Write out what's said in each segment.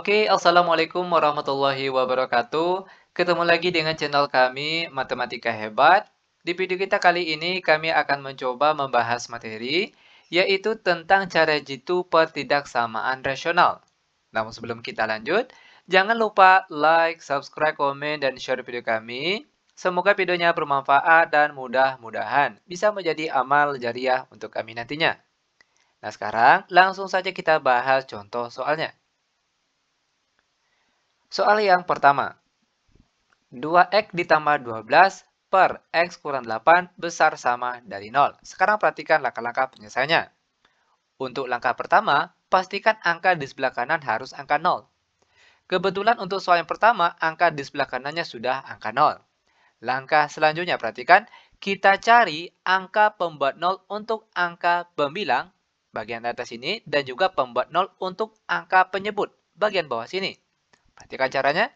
Oke, Assalamualaikum warahmatullahi wabarakatuh. Ketemu lagi dengan channel kami, Matematika Hebat. Di video kita kali ini, kami akan mencoba membahas materi, yaitu tentang cara jitu pertidaksamaan rasional. Namun sebelum kita lanjut, jangan lupa like, subscribe, komen, dan share video kami. Semoga videonya bermanfaat dan mudah-mudahan bisa menjadi amal jariah untuk kami nantinya. Nah, sekarang langsung saja kita bahas contoh soalnya. Soal yang pertama, 2x ditambah 12 per x kurang 8 besar sama dari 0. Sekarang perhatikan langkah-langkah penyelesaiannya. Untuk langkah pertama, pastikan angka di sebelah kanan harus angka 0. Kebetulan untuk soal yang pertama, angka di sebelah kanannya sudah angka 0. Langkah selanjutnya, perhatikan, kita cari angka pembuat 0 untuk angka pembilang, bagian atas ini, dan juga pembuat 0 untuk angka penyebut, bagian bawah sini. Perhatikan caranya.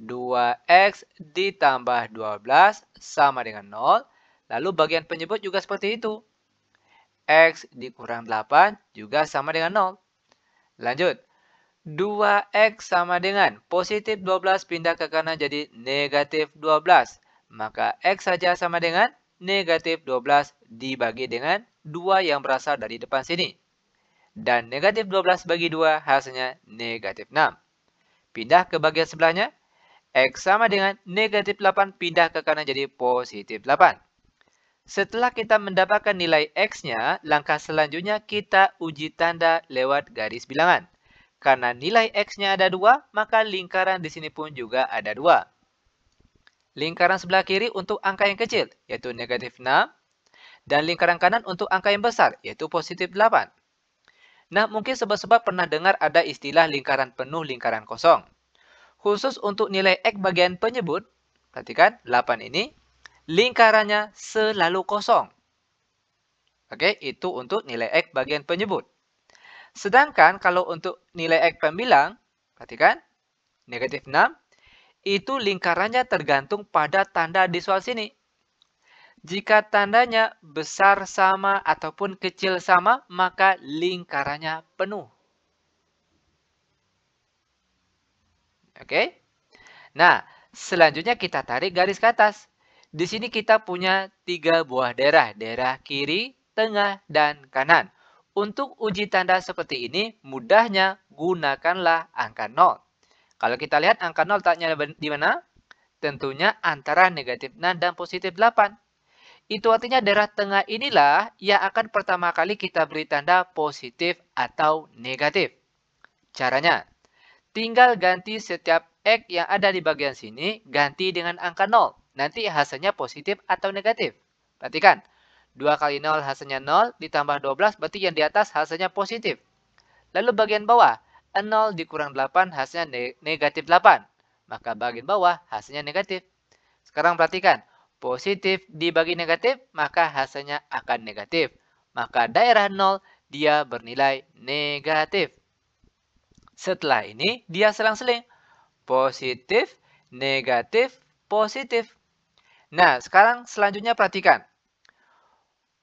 2x ditambah 12 sama dengan 0. Lalu bagian penyebut juga seperti itu. X dikurang 8 juga sama dengan 0. Lanjut. 2x sama dengan positif 12 pindah ke kanan jadi negatif 12. Maka x saja sama dengan negatif 12 dibagi dengan 2 yang berasal dari depan sini. Dan negatif 12 bagi 2 hasilnya negatif 6. Pindah ke bagian sebelahnya. X sama dengan negatif 8 pindah ke kanan jadi positif 8. Setelah kita mendapatkan nilai X-nya, langkah selanjutnya kita uji tanda lewat garis bilangan. Karena nilai X-nya ada 2, maka lingkaran di sini pun juga ada 2. Lingkaran sebelah kiri untuk angka yang kecil, yaitu negatif 6. Dan lingkaran kanan untuk angka yang besar, yaitu positif 8. Nah, mungkin sobat-sobat pernah dengar ada istilah lingkaran penuh, lingkaran kosong. Khusus untuk nilai X bagian penyebut, perhatikan 8 ini, lingkarannya selalu kosong. Oke, itu untuk nilai X bagian penyebut. Sedangkan kalau untuk nilai X pembilang, perhatikan, negatif 6, itu lingkarannya tergantung pada tanda di soal sini. Jika tandanya besar sama ataupun kecil sama, maka lingkarannya penuh. Oke? Nah, selanjutnya kita tarik garis ke atas. Di sini kita punya 3 buah daerah, daerah kiri, tengah, dan kanan. Untuk uji tanda seperti ini, mudahnya gunakanlah angka 0. Kalau kita lihat angka 0 letaknya di mana? Tentunya antara negatif 6 dan positif 8. Itu artinya daerah tengah inilah yang akan pertama kali kita beri tanda positif atau negatif. Caranya, tinggal ganti setiap X yang ada di bagian sini, ganti dengan angka 0. Nanti hasilnya positif atau negatif. Perhatikan, 2 kali 0 hasilnya 0, ditambah 12 berarti yang di atas hasilnya positif. Lalu bagian bawah, 0 dikurang 8 hasilnya negatif 8. Maka bagian bawah hasilnya negatif. Sekarang perhatikan, positif dibagi negatif, maka hasilnya akan negatif. Maka daerah 0 dia bernilai negatif. Setelah ini, dia selang-seling. Positif, negatif, positif. Nah, sekarang selanjutnya perhatikan.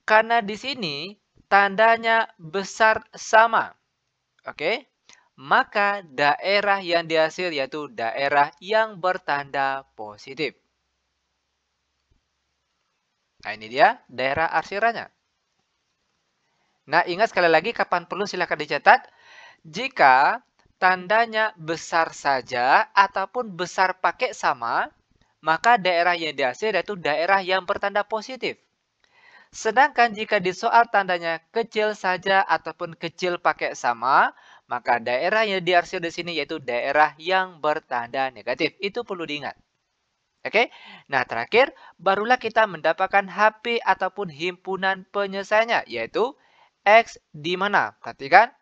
Karena di sini tandanya besar sama. Oke? Maka daerah yang dihasil yaitu daerah yang bertanda positif. Nah, ini dia daerah arsirannya. Nah, ingat sekali lagi kapan perlu silakan dicatat. Jika tandanya besar saja ataupun besar pakai sama, maka daerah yang dihasil yaitu daerah yang bertanda positif. Sedangkan jika di soal tandanya kecil saja ataupun kecil pakai sama, maka daerah yang dihasil di sini yaitu daerah yang bertanda negatif. Itu perlu diingat. Oke, nah terakhir barulah kita mendapatkan HP ataupun himpunan penyelesaiannya yaitu X di mana? Perhatikan.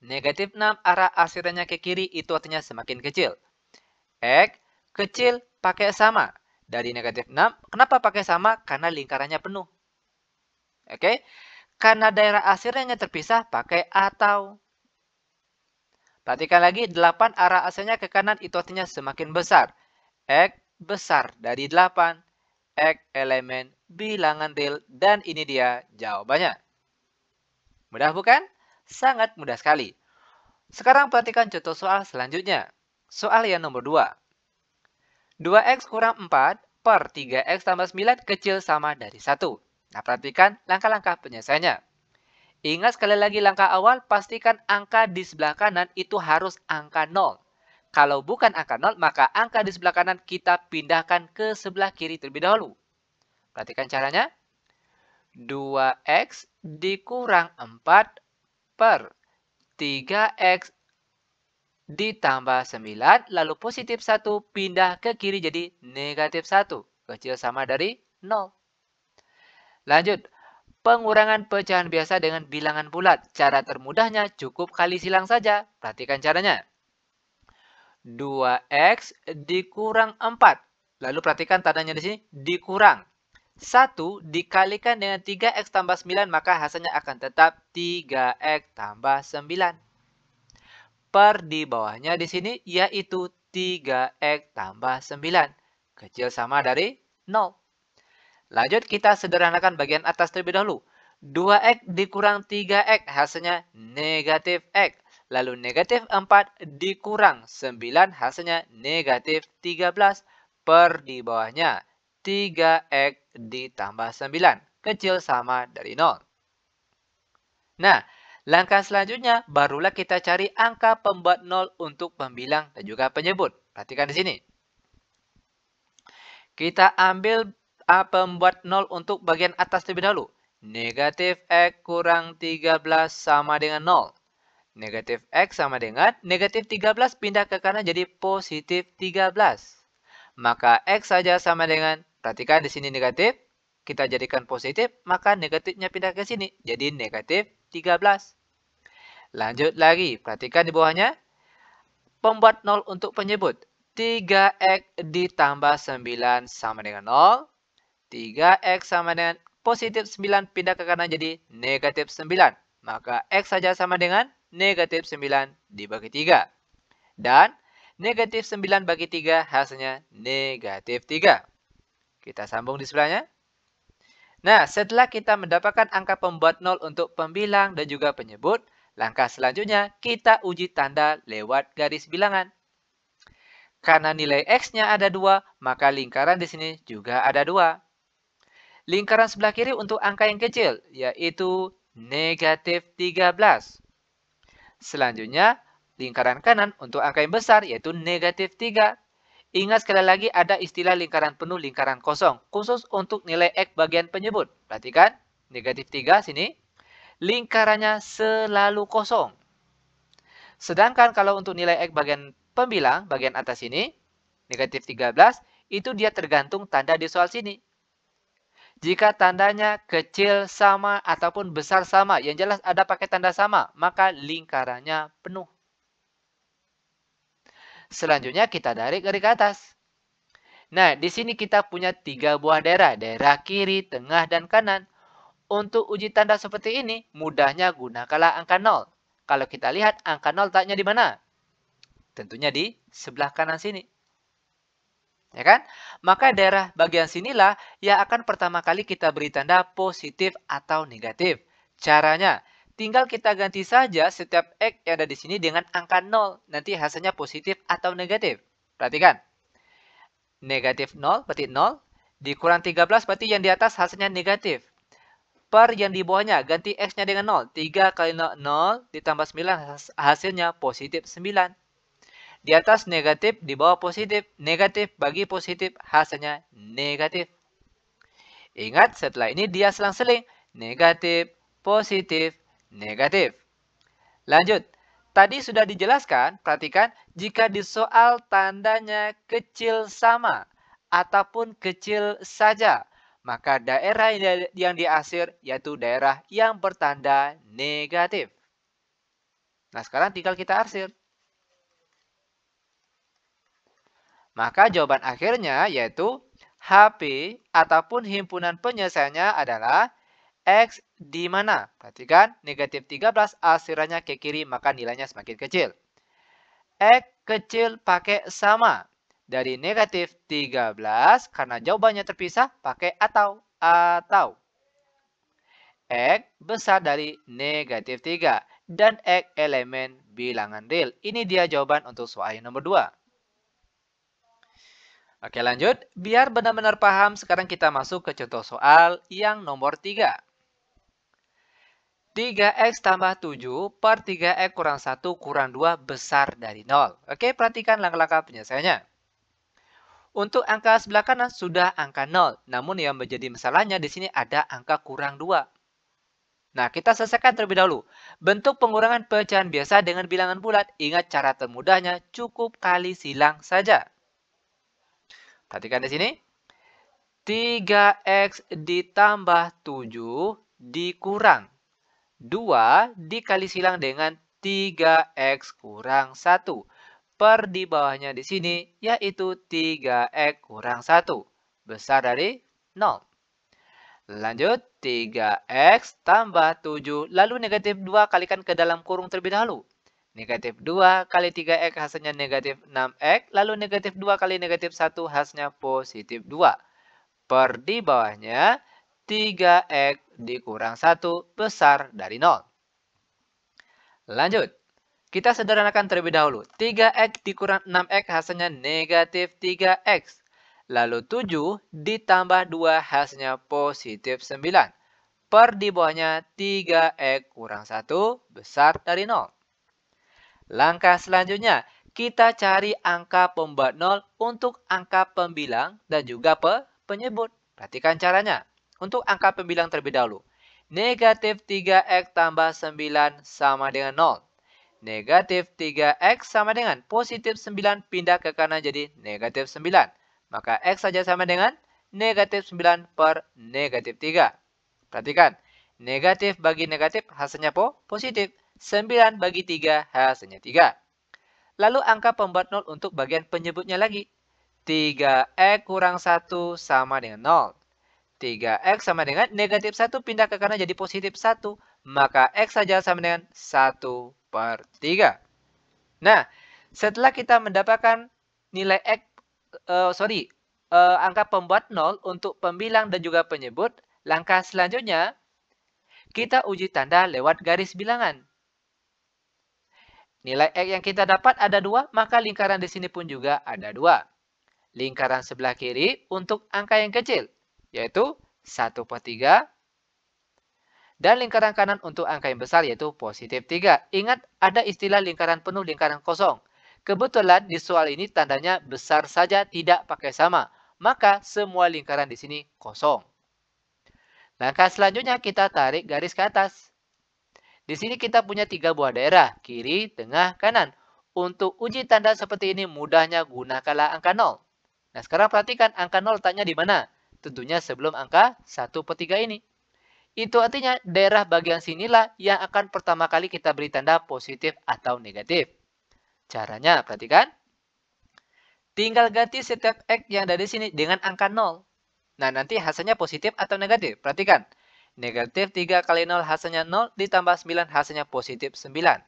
Negatif 6 arah arsirannya ke kiri itu artinya semakin kecil. X kecil pakai sama. Dari negatif 6, kenapa pakai sama? Karena lingkarannya penuh. Oke, karena daerah arsirannya terpisah pakai atau. Perhatikan lagi, 8 arah arsirannya ke kanan itu artinya semakin besar. X besar dari 8. X elemen bilangan real dan ini dia jawabannya. Mudah bukan? Sangat mudah sekali. Sekarang perhatikan contoh soal selanjutnya. Soal yang nomor 2. 2x kurang 4 per 3x tambah 9 kecil sama dari 1. Nah, perhatikan langkah-langkah penyelesaiannya. Ingat sekali lagi langkah awal, pastikan angka di sebelah kanan itu harus angka 0. Kalau bukan angka 0, maka angka di sebelah kanan kita pindahkan ke sebelah kiri terlebih dahulu. Perhatikan caranya. 2x dikurang 4 per 3x ditambah 9, lalu positif 1 pindah ke kiri jadi negatif 1. Kecil sama dari 0. Lanjut, pengurangan pecahan biasa dengan bilangan bulat. Cara termudahnya cukup kali silang saja. Perhatikan caranya. 2x dikurang 4. Lalu perhatikan tandanya di sini, dikurang. 1 dikalikan dengan 3x tambah 9, maka hasilnya akan tetap 3x tambah 9. Per di bawahnya di sini yaitu 3x tambah 9. Kecil sama dari 0. Lanjut kita sederhanakan bagian atas terlebih dahulu. 2x dikurang 3x hasilnya negatif x. Lalu negatif 4 dikurang 9 hasilnya negatif 13. Per di bawahnya 3x ditambah 9. Kecil sama dari 0. Nah, langkah selanjutnya barulah kita cari angka pembuat 0 untuk pembilang dan juga penyebut. Perhatikan di sini. Kita ambil pembuat 0 untuk bagian atas terlebih dahulu. Negatif x kurang 13 sama dengan 0. Negatif x sama dengan negatif 13 pindah ke kanan jadi positif 13. Maka x saja sama dengan, perhatikan di sini negatif, kita jadikan positif, maka negatifnya pindah ke sini jadi negatif 13. Lanjut lagi, perhatikan di bawahnya. Pembuat 0 untuk penyebut. 3x ditambah 9 sama dengan 0. 3x sama dengan positif 9 pindah ke kanan jadi negatif 9. Maka x saja sama dengan negatif 9 dibagi 3. Dan negatif 9 bagi 3 hasilnya negatif 3. Kita sambung di sebelahnya. Nah, setelah kita mendapatkan angka pembuat 0 untuk pembilang dan juga penyebut, langkah selanjutnya kita uji tanda lewat garis bilangan. Karena nilai x-nya ada 2, maka lingkaran di sini juga ada 2. Lingkaran sebelah kiri untuk angka yang kecil, yaitu negatif 13. Selanjutnya, lingkaran kanan untuk angka yang besar, yaitu negatif 3. Ingat sekali lagi ada istilah lingkaran penuh, lingkaran kosong, khusus untuk nilai x bagian penyebut. Perhatikan, negatif 3 sini, lingkarannya selalu kosong. Sedangkan kalau untuk nilai x bagian pembilang, bagian atas ini, negatif 13, itu dia tergantung tanda di soal sini. Jika tandanya kecil sama ataupun besar sama, yang jelas ada pakai tanda sama, maka lingkarannya penuh. Selanjutnya kita tarik garis ke atas. Nah, di sini kita punya 3 buah daerah kiri, tengah, dan kanan. Untuk uji tanda seperti ini, mudahnya gunakanlah angka 0. Kalau kita lihat angka 0 letaknya di mana? Tentunya di sebelah kanan sini. Ya kan? Maka daerah bagian sinilah yang akan pertama kali kita beri tanda positif atau negatif. Caranya, tinggal kita ganti saja setiap x yang ada di sini dengan angka 0. Nanti hasilnya positif atau negatif. Perhatikan. Negatif 0 berarti 0. Dikurang 13 berarti yang di atas hasilnya negatif. Per yang di bawahnya ganti x-nya dengan 0. 3 kali 0 ditambah 9 hasilnya positif 9. Di atas negatif, di bawah positif. Negatif bagi positif, hasilnya negatif. Ingat, setelah ini dia selang-seling. Negatif, positif, negatif. Lanjut. Tadi sudah dijelaskan, perhatikan, jika di soal tandanya kecil sama ataupun kecil saja, maka daerah yang diarsir yaitu daerah yang bertanda negatif. Nah, sekarang tinggal kita arsir. Maka jawaban akhirnya yaitu HP ataupun himpunan penyelesaiannya adalah X di mana? Perhatikan, negatif 13 arsirannya ke kiri maka nilainya semakin kecil. X kecil pakai sama. Dari negatif 13 karena jawabannya terpisah pakai atau. X besar dari negatif 3. dan X elemen bilangan real. Ini dia jawaban untuk soal yang nomor 2. Oke, lanjut. Biar benar-benar paham, sekarang kita masuk ke contoh soal yang nomor 3. 3x tambah 7 per 3x kurang 1 kurang 2 besar dari 0. Oke, perhatikan langkah-langkah penyelesaiannya. Untuk angka sebelah kanan sudah angka 0. Namun yang menjadi masalahnya di sini ada angka kurang 2. Nah, kita selesaikan terlebih dahulu. Bentuk pengurangan pecahan biasa dengan bilangan bulat. Ingat cara termudahnya cukup kali silang saja. Perhatikan di sini. 3x ditambah 7 dikurang 2 dikali silang dengan 3x kurang 1. Per di bawahnya di sini yaitu 3x kurang 1. Besar dari 0. Lanjut, 3x tambah 7. Lalu negatif 2 kalikan ke dalam kurung terlebih dahulu. Negatif 2 kali 3x hasilnya negatif 6x. Lalu negatif 2 kali negatif 1 hasilnya positif 2. Per di bawahnya 3x dikurang 1 besar dari 0. Lanjut. Kita sederhanakan terlebih dahulu. 3x dikurang 6x hasilnya negatif 3x. Lalu 7 ditambah 2 hasilnya positif 9. Per di bawahnya 3x kurang 1 besar dari 0. Langkah selanjutnya, kita cari angka pembuat 0 untuk angka pembilang dan juga penyebut. Perhatikan caranya. Untuk angka pembilang terlebih dahulu. Negatif 3x tambah 9 sama dengan 0. Negatif 3x sama dengan positif 9 pindah ke kanan jadi negatif 9. Maka x saja sama dengan negatif 9 per negatif 3. Perhatikan, negatif bagi negatif hasilnya positif. 9 bagi 3 hasilnya 3. Lalu angka pembuat 0 untuk bagian penyebutnya lagi. 3x kurang 1 sama dengan 0. 3x sama dengan negatif 1 pindah ke kanan jadi positif 1. Maka x saja sama dengan 1 per 3. Nah, setelah kita mendapatkan nilai x, angka pembuat 0 untuk pembilang dan juga penyebut, langkah selanjutnya kita uji tanda lewat garis bilangan. Nilai x yang kita dapat ada 2, maka lingkaran di sini pun juga ada 2. Lingkaran sebelah kiri untuk angka yang kecil, yaitu 1 per 3. Dan lingkaran kanan untuk angka yang besar, yaitu positif 3. Ingat, ada istilah lingkaran penuh, lingkaran kosong. Kebetulan di soal ini tandanya besar saja, tidak pakai sama. Maka semua lingkaran di sini kosong. Langkah selanjutnya kita tarik garis ke atas. Di sini kita punya 3 buah daerah, kiri, tengah, kanan. Untuk uji tanda seperti ini mudahnya gunakanlah angka 0. Nah, sekarang perhatikan angka 0 letaknya di mana? Tentunya sebelum angka 1 per 3 ini. Itu artinya daerah bagian sinilah yang akan pertama kali kita beri tanda positif atau negatif. Caranya, perhatikan. Tinggal ganti setiap x yang dari sini dengan angka 0. Nah, nanti hasilnya positif atau negatif. Perhatikan. Negatif 3 kali 0 hasilnya 0 ditambah 9 hasilnya positif 9.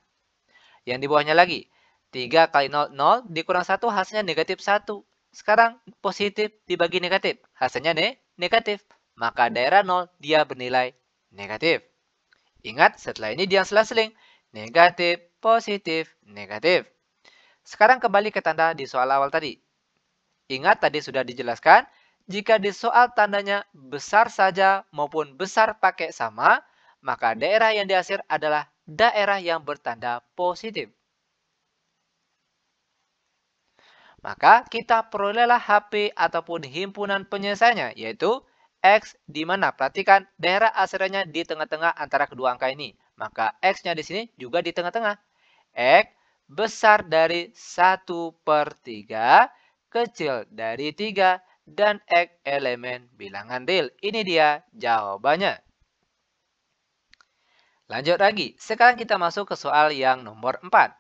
Yang di bawahnya lagi. 3 kali 0, 0 dikurang 1 hasilnya negatif 1. Sekarang positif dibagi negatif. Hasilnya negatif. Maka daerah 0 dia bernilai negatif. Ingat setelah ini dia selang-seling. Negatif, positif, negatif. Sekarang kembali ke tanda di soal awal tadi. Ingat tadi sudah dijelaskan. Jika di soal tandanya besar saja maupun besar pakai sama, maka daerah yang dihasil adalah daerah yang bertanda positif. Maka kita perolehlah HP ataupun himpunan penyelesaiannya, yaitu X di mana perhatikan daerah asalnya di tengah-tengah antara kedua angka ini. Maka X-nya di sini juga di tengah-tengah. X besar dari 1 per 3, kecil dari 3, dan X elemen bilangan real. Ini dia jawabannya. Lanjut lagi. Sekarang kita masuk ke soal yang nomor 4.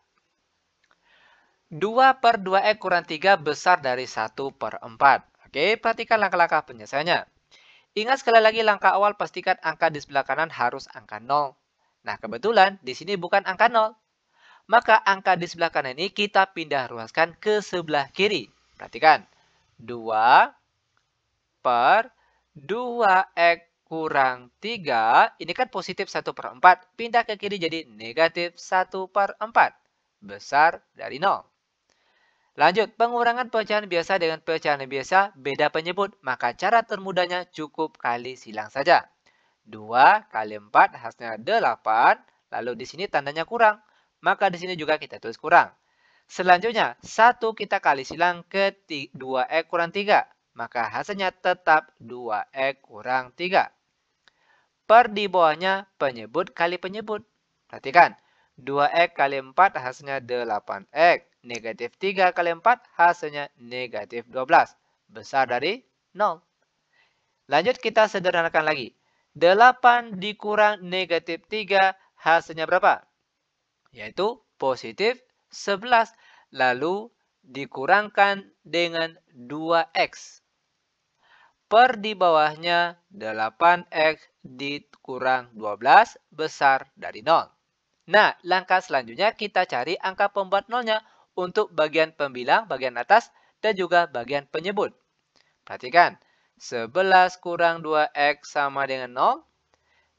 2 per 2X kurang 3 besar dari 1 per 4. Oke, perhatikan langkah-langkah penyelesaiannya. Ingat sekali lagi langkah awal pastikan angka di sebelah kanan harus angka 0. Nah, kebetulan di sini bukan angka 0. Maka angka di sebelah kanan ini kita pindah ruaskan ke sebelah kiri. Perhatikan. 2 per 2x kurang 3, ini kan positif 1/4, pindah ke kiri jadi negatif 1/4, besar dari 0. Lanjut, pengurangan pecahan biasa dengan pecahan biasa beda penyebut, maka cara termudahnya cukup kali silang saja. 2 kali 4 hasilnya 8, lalu di sini tandanya kurang, maka di sini juga kita tulis kurang. Selanjutnya, 1 kita kali silang ke 2x kurang 3, maka hasilnya tetap 2x kurang 3. Per di bawahnya penyebut kali penyebut. Perhatikan, 2x kali 4 hasilnya 8x. Negatif 3 kali 4 hasilnya negatif 12. Besar dari 0. Lanjut kita sederhanakan lagi. 8 dikurang negatif 3 hasilnya berapa? Yaitu positif 11. Lalu dikurangkan dengan 2x. Per di bawahnya 8x dikurang 12 besar dari 0. Nah, langkah selanjutnya kita cari angka pembuat nolnya untuk bagian pembilang, bagian atas, dan juga bagian penyebut. Perhatikan, 11 kurang 2x sama dengan 0.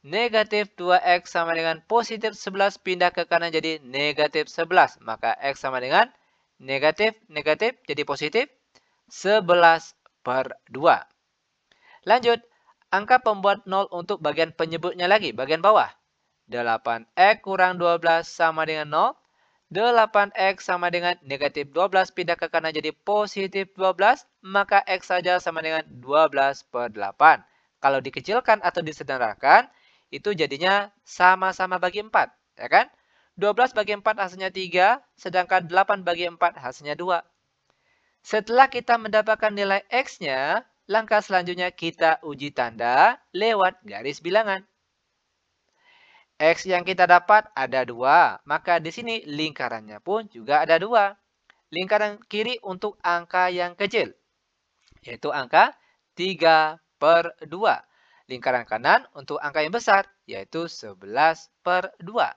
Negatif 2x sama dengan positif 11 pindah ke kanan jadi negatif 11. Maka x sama dengan negatif jadi positif 11/2. Lanjut, angka pembuat 0 untuk bagian penyebutnya lagi, bagian bawah. 8x kurang 12 sama dengan 0. 8x sama dengan negatif 12 pindah ke kanan jadi positif 12. Maka x saja sama dengan 12/8. Kalau dikecilkan atau disederhanakan, itu jadinya sama-sama bagi 4. Ya kan? 12 bagi 4 hasilnya 3, sedangkan 8 bagi 4 hasilnya 2. Setelah kita mendapatkan nilai x-nya, langkah selanjutnya kita uji tanda lewat garis bilangan. X yang kita dapat ada 2, maka di sini lingkarannya pun juga ada 2. Lingkaran kiri untuk angka yang kecil, yaitu angka 3/2. Lingkaran kanan untuk angka yang besar, yaitu 11/2.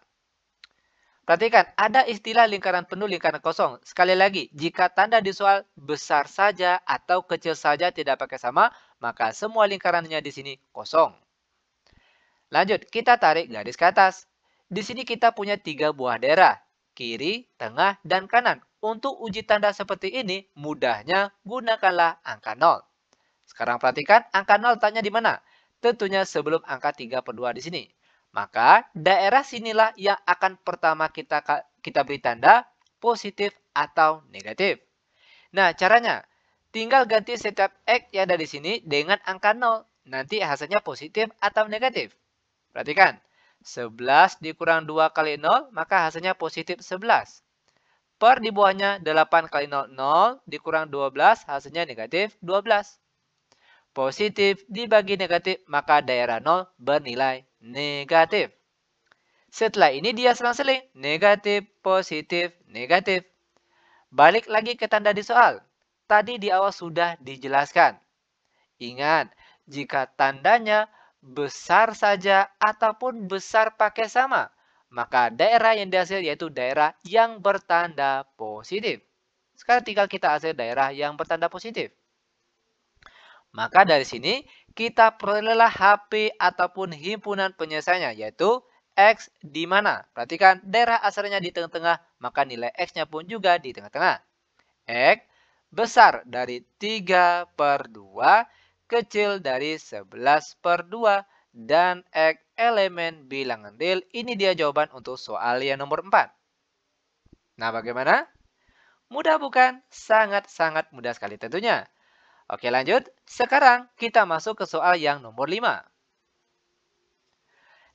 Perhatikan, ada istilah lingkaran penuh, lingkaran kosong. Sekali lagi, jika tanda di soal besar saja atau kecil saja tidak pakai sama, maka semua lingkarannya di sini kosong. Lanjut, kita tarik garis ke atas. Di sini kita punya 3 buah daerah, kiri, tengah, dan kanan. Untuk uji tanda seperti ini, mudahnya gunakanlah angka 0. Sekarang perhatikan, angka 0 letaknya di mana? Tentunya sebelum angka 3/2 di sini. Maka daerah sinilah yang akan pertama kita beri tanda positif atau negatif. Nah, caranya tinggal ganti setiap X yang ada di sini dengan angka 0. Nanti hasilnya positif atau negatif. Perhatikan, 11 dikurang 2 kali 0, maka hasilnya positif 11. Per di bawahnya 8 kali 0, 0 dikurang 12, hasilnya negatif 12. Positif dibagi negatif, maka daerah 0 bernilai negatif. Setelah ini dia selang-seling, negatif, positif, negatif. Balik lagi ke tanda di soal. Tadi di awal sudah dijelaskan. Ingat, jika tandanya besar saja ataupun besar pakai sama, maka daerah yang dihasil yaitu daerah yang bertanda positif. Sekarang tinggal kita hasil daerah yang bertanda positif. Maka dari sini kita perolehlah HP ataupun himpunan penyelesaiannya, yaitu X di mana. Perhatikan daerah asalnya di tengah-tengah, maka nilai X-nya pun juga di tengah-tengah. X besar dari 3/2, kecil dari 11/2, dan X elemen bilangan real. Ini dia jawaban untuk soal yang nomor 4. Nah, bagaimana? Mudah bukan? Sangat-sangat mudah sekali tentunya. Oke, lanjut. Sekarang kita masuk ke soal yang nomor 5.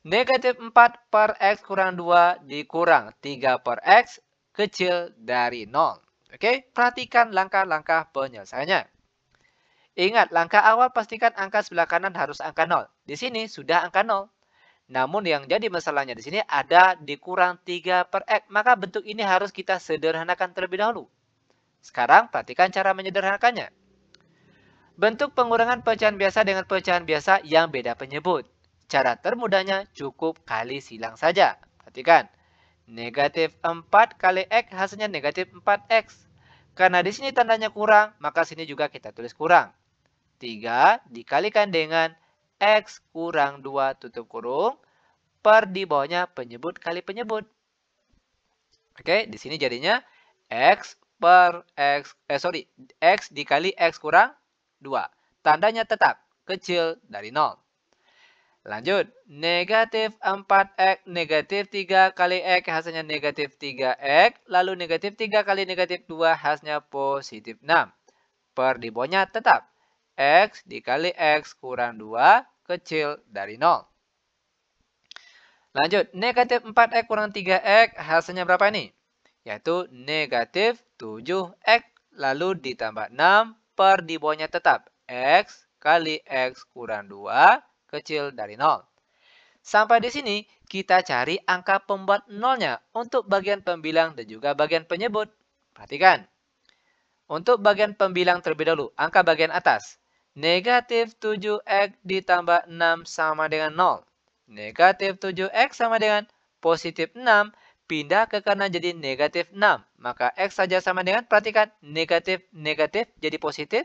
Negatif 4/X kurang 2 dikurang 3/X kecil dari 0. Oke, perhatikan langkah-langkah penyelesaiannya. Ingat, langkah awal pastikan angka sebelah kanan harus angka 0. Di sini sudah angka 0. Namun yang jadi masalahnya di sini ada dikurang 3/X. Maka bentuk ini harus kita sederhanakan terlebih dahulu. Sekarang perhatikan cara menyederhanakannya. Bentuk pengurangan pecahan biasa dengan pecahan biasa yang beda penyebut. Cara termudahnya cukup kali silang saja. Perhatikan. Negatif 4 kali X hasilnya negatif 4X. Karena di sini tandanya kurang, maka sini juga kita tulis kurang. 3 dikalikan dengan X kurang 2 tutup kurung per di bawahnya penyebut kali penyebut. Oke, di sini jadinya X dikali X kurang 2. Tandanya tetap kecil dari 0. Lanjut, negatif 4X, negatif 3 kali X hasilnya negatif 3X, lalu negatif 3 kali negatif 2 hasilnya positif 6. Per di bawahnya tetap X dikali X kurang 2 kecil dari 0. Lanjut, negatif 4X kurang 3X hasilnya berapa ini? Yaitu negatif 7X, lalu ditambah 6 per di bawahnya tetap X kali X kurang 2 kecil dari 0. Sampai di sini, kita cari angka pembuat nolnya untuk bagian pembilang dan juga bagian penyebut. Perhatikan. Untuk bagian pembilang terlebih dahulu, angka bagian atas. Negatif 7X ditambah 6 sama dengan 0. Negatif 7X sama dengan positif 6. Pindah ke kanan jadi negatif 6. Maka X saja sama dengan, perhatikan, negatif jadi positif.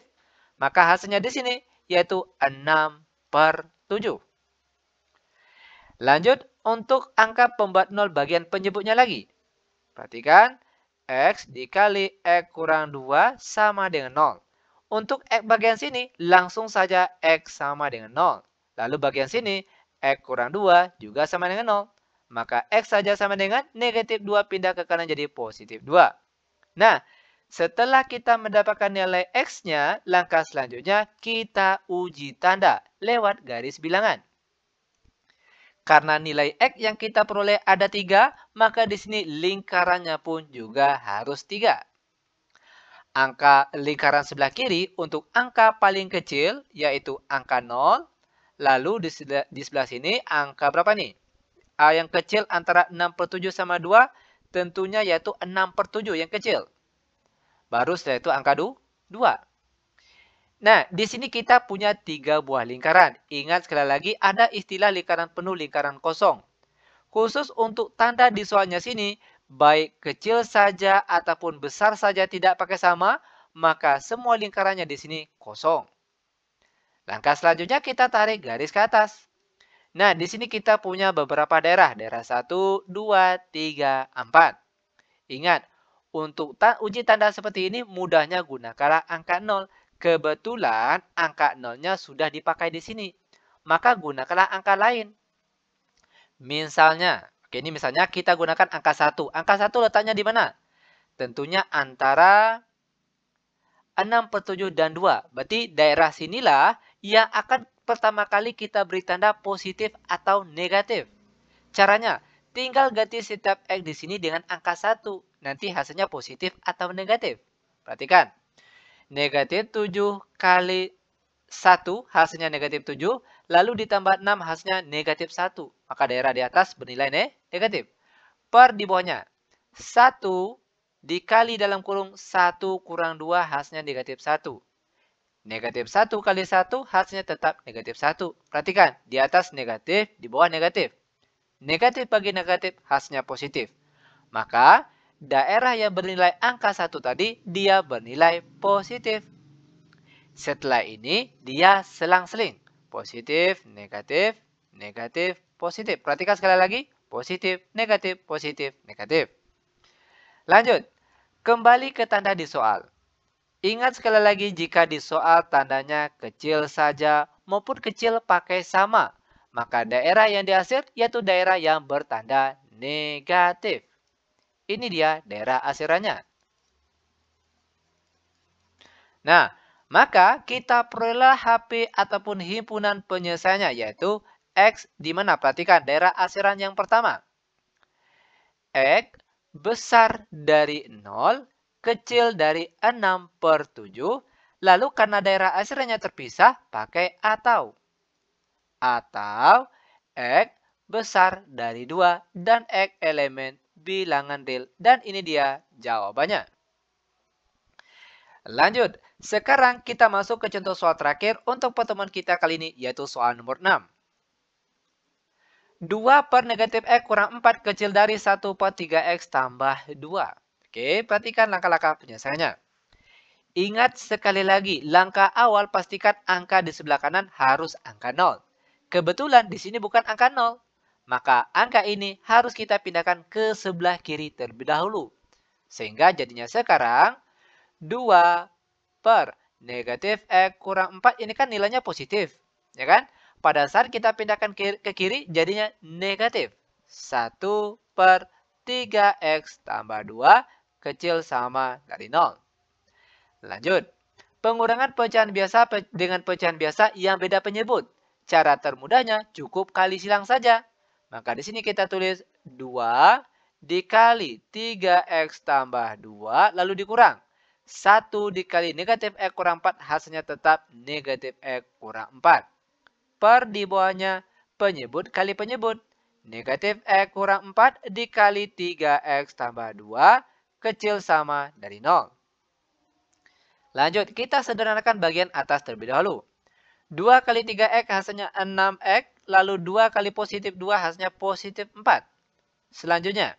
Maka hasilnya di sini yaitu 6 per 7. Lanjut untuk angka pembuat 0 bagian penyebutnya lagi. Perhatikan, X dikali X kurang 2 sama dengan 0. Untuk X bagian sini, langsung saja X sama dengan 0. Lalu bagian sini, X kurang 2 juga sama dengan 0. Maka X saja sama dengan negatif 2 pindah ke kanan jadi positif 2. Nah, setelah kita mendapatkan nilai X-nya, langkah selanjutnya kita uji tanda lewat garis bilangan. Karena nilai X yang kita peroleh ada 3, maka di sini lingkarannya pun juga harus 3. Angka lingkaran sebelah kiri untuk angka paling kecil, yaitu angka 0. Lalu di sebelah sini angka berapa nih? Yang kecil antara 6 per 7 sama 2, tentunya yaitu 6 per 7 yang kecil. Baru setelah itu angka 2. Nah, di sini kita punya 3 buah lingkaran. Ingat sekali lagi ada istilah lingkaran penuh, lingkaran kosong. Khusus untuk tanda di soalnya sini, baik kecil saja ataupun besar saja tidak pakai sama, maka semua lingkarannya di sini kosong. Langkah selanjutnya kita tarik garis ke atas. Nah, di sini kita punya beberapa daerah. Daerah 1, 2, 3, 4. Ingat, untuk uji tanda seperti ini mudahnya gunakanlah angka 0. Kebetulan angka 0-nya sudah dipakai di sini. Maka gunakanlah angka lain. Misalnya, ini misalnya kita gunakan angka 1. Angka 1 letaknya di mana? Tentunya antara 6 per 7 dan 2. Berarti daerah sinilah yang akan pertama kali kita beri tanda positif atau negatif. Caranya, tinggal ganti setiap X di sini dengan angka 1. Nanti hasilnya positif atau negatif. Perhatikan. Negatif 7 kali 1 hasilnya negatif 7. Lalu ditambah 6 hasilnya negatif 1. Maka daerah di atas bernilai negatif. Per di bawahnya. 1 dikali dalam kurung 1 kurang 2 hasilnya negatif 1. Negatif 1 kali 1 hasilnya tetap negatif 1. Perhatikan. Di atas negatif, di bawah negatif. Negatif bagi negatif hasilnya positif. Maka daerah yang bernilai angka 1 tadi dia bernilai positif. Setelah ini dia selang-seling. Positif, negatif, negatif, positif. Perhatikan sekali lagi. Positif, negatif, positif, negatif. Lanjut. Kembali ke tanda di soal. Ingat sekali lagi jika di soal tandanya kecil saja maupun kecil pakai sama. Maka daerah yang dihasil yaitu daerah yang bertanda negatif. Ini dia daerah asirannya. Nah, maka kita peroleh HP ataupun himpunan penyelesaiannya yaitu X di mana? Perhatikan daerah asiran yang pertama. X besar dari 0, kecil dari 6 per 7. Lalu karena daerah asirannya terpisah, pakai atau. Atau X besar dari 2 dan X elemen bilangan real. Dan ini dia jawabannya. Lanjut, sekarang kita masuk ke contoh soal terakhir untuk pertemuan kita kali ini, yaitu soal nomor 6. 2 per negatif X kurang 4 kecil dari 1 per 3X tambah 2. Oke, perhatikan langkah-langkah penyelesaiannya. Ingat sekali lagi, langkah awal pastikan angka di sebelah kanan harus angka 0. Kebetulan di sini bukan angka 0. Maka angka ini harus kita pindahkan ke sebelah kiri terlebih dahulu. Sehingga jadinya sekarang 2 per negatif X kurang 4 ini kan nilainya positif. Ya kan? Pada saat kita pindahkan ke kiri jadinya negatif. 1 per 3X tambah 2 kecil sama dari 0. Lanjut. Pengurangan pecahan biasa dengan pecahan biasa yang beda penyebut. Cara termudahnya cukup kali silang saja. Maka di sini kita tulis 2 dikali 3X tambah 2 lalu dikurang. 1 dikali negatif X kurang 4 hasilnya tetap negatif X kurang 4. Per di bawahnya penyebut kali penyebut. Negatif X kurang 4 dikali 3X tambah 2 kecil sama dari 0. Lanjut, kita sederhanakan bagian atas terlebih dahulu. 2 kali 3X hasilnya 6X, lalu 2 kali positif 2 hasilnya positif 4. Selanjutnya,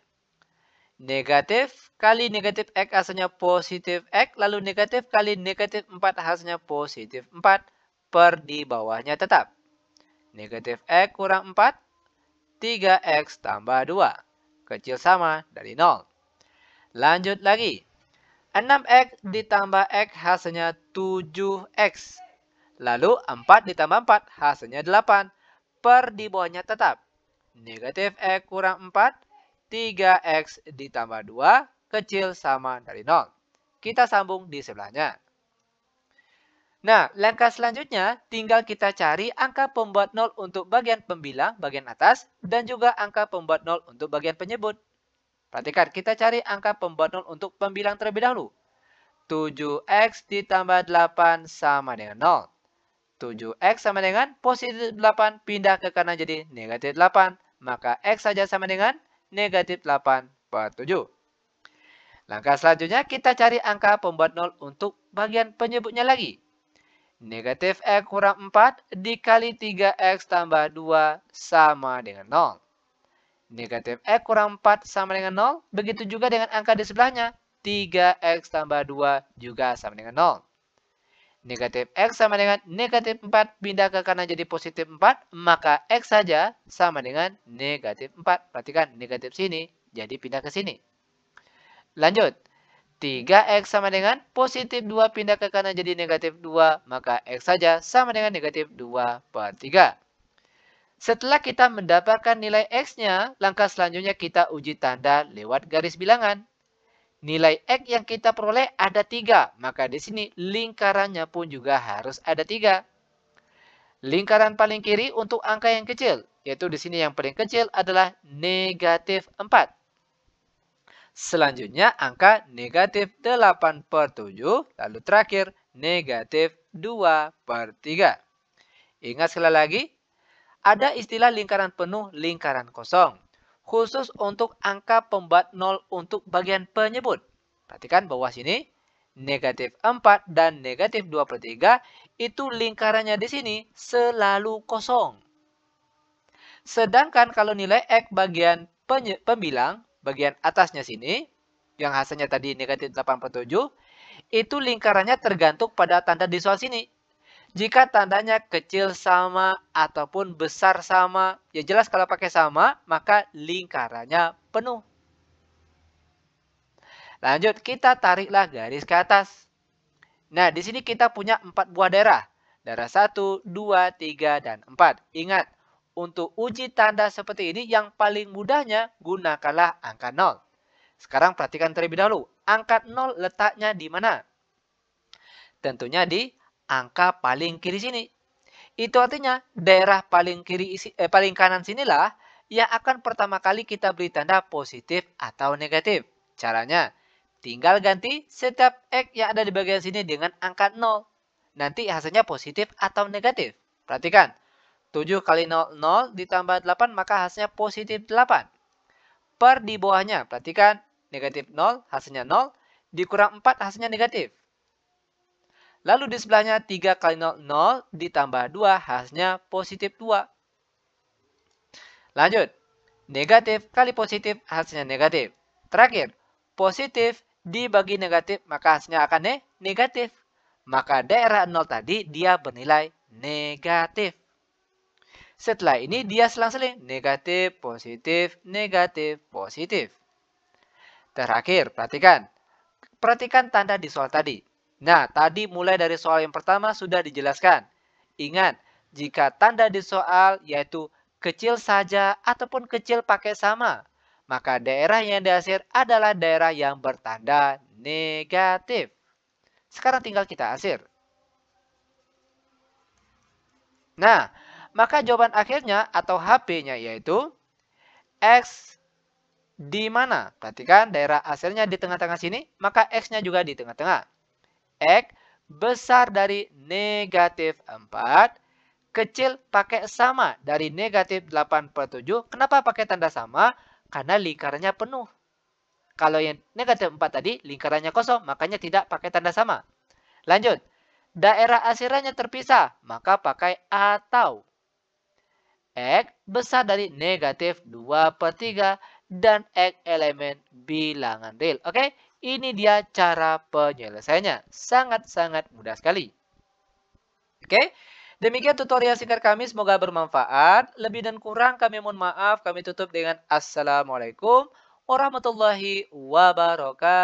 negatif kali negatif X hasilnya positif X, lalu negatif kali negatif 4 hasilnya positif 4. Per di bawahnya tetap. Negatif X kurang 4, 3X tambah 2. Kecil sama dari 0. Lanjut lagi. 6X ditambah X hasilnya 7X. Lalu 4 ditambah 4 hasilnya 8. Per di bawahnya tetap. Negatif X kurang 4, 3X ditambah 2 kecil sama dari 0. Kita sambung di sebelahnya. Nah, langkah selanjutnya tinggal kita cari angka pembuat 0 untuk bagian pembilang bagian atas dan juga angka pembuat 0 untuk bagian penyebut. Perhatikan, kita cari angka pembuat 0 untuk pembilang terlebih dahulu. 7X ditambah 8 sama dengan 0. 7X sama dengan positif 8 pindah ke kanan jadi negatif 8. Maka X saja sama dengan negatif 8 per 7. Langkah selanjutnya kita cari angka pembuat 0 untuk bagian penyebutnya lagi. Negatif X kurang 4 dikali 3X tambah 2 sama dengan 0. Negatif X kurang 4 sama dengan 0. Begitu juga dengan angka di sebelahnya. 3X tambah 2 juga sama dengan 0. Negatif X sama dengan negatif 4 pindah ke kanan jadi positif 4. Maka X saja sama dengan negatif 4. Perhatikan negatif sini jadi pindah ke sini. Lanjut. 3X sama dengan positif 2 pindah ke kanan jadi negatif 2. Maka X saja sama dengan negatif 2 per 3. Setelah kita mendapatkan nilai X-nya, langkah selanjutnya kita uji tanda lewat garis bilangan. Nilai X yang kita peroleh ada 3, maka di sini lingkarannya pun juga harus ada 3. Lingkaran paling kiri untuk angka yang kecil, yaitu di sini yang paling kecil adalah negatif 4. Selanjutnya angka negatif 8 per 7, lalu terakhir negatif 2 per 3. Ingat sekali lagi, ada istilah lingkaran penuh, lingkaran kosong. Khusus untuk angka pembuat 0 untuk bagian penyebut. Perhatikan bawah sini. Negatif 4 dan negatif 2 per 3 itu lingkarannya di sini selalu kosong. Sedangkan kalau nilai X bagian pembilang, bagian atasnya sini, yang hasilnya tadi negatif 8 per 7, itu lingkarannya tergantung pada tanda di soal sini. Jika tandanya kecil sama ataupun besar sama, ya jelas kalau pakai sama, maka lingkarannya penuh. Lanjut, kita tariklah garis ke atas. Nah, di sini kita punya 4 buah daerah. Daerah 1, 2, 3, dan 4. Ingat, untuk uji tanda seperti ini, yang paling mudahnya gunakanlah angka 0. Sekarang perhatikan terlebih dahulu, angka 0 letaknya di mana? Tentunya di angka paling kiri sini. Itu artinya daerah paling paling kanan sinilah yang akan pertama kali kita beri tanda positif atau negatif. Caranya, tinggal ganti setiap X yang ada di bagian sini dengan angka 0. Nanti hasilnya positif atau negatif. Perhatikan, 7 kali 0, 0 ditambah 8 maka hasilnya positif 8. Per di bawahnya, perhatikan negatif 0 hasilnya 0, dikurang 4 hasilnya negatif. Lalu di sebelahnya 3 kali 0, 0 ditambah 2 hasilnya positif 2. Lanjut, negatif kali positif hasilnya negatif. Terakhir, positif dibagi negatif maka hasilnya akan negatif. Maka daerah 0 tadi dia bernilai negatif. Setelah ini dia selang-seling. Negatif, positif, negatif, positif. Terakhir, perhatikan. Perhatikan tanda di soal tadi. Nah, tadi mulai dari soal yang pertama sudah dijelaskan. Ingat, jika tanda di soal yaitu kecil saja ataupun kecil pakai sama, maka daerah yang diasir adalah daerah yang bertanda negatif. Sekarang tinggal kita asir. Nah, maka jawaban akhirnya atau HP-nya yaitu X di mana? Perhatikan daerah asirnya di tengah-tengah sini, maka X-nya juga di tengah-tengah. X besar dari negatif 4, kecil pakai sama dari negatif 8/7. Kenapa pakai tanda sama? Karena lingkarannya penuh. Kalau yang negatif 4 tadi, lingkarannya kosong, makanya tidak pakai tanda sama. Lanjut, daerah asirannya terpisah, maka pakai atau. X besar dari negatif 2/3 dan X elemen bilangan real. Oke, ini dia cara penyelesaiannya. Sangat-sangat mudah sekali. Oke, demikian tutorial singkat kami. Semoga bermanfaat. Lebih dan kurang kami mohon maaf. Kami tutup dengan Assalamualaikum warahmatullahi wabarakatuh.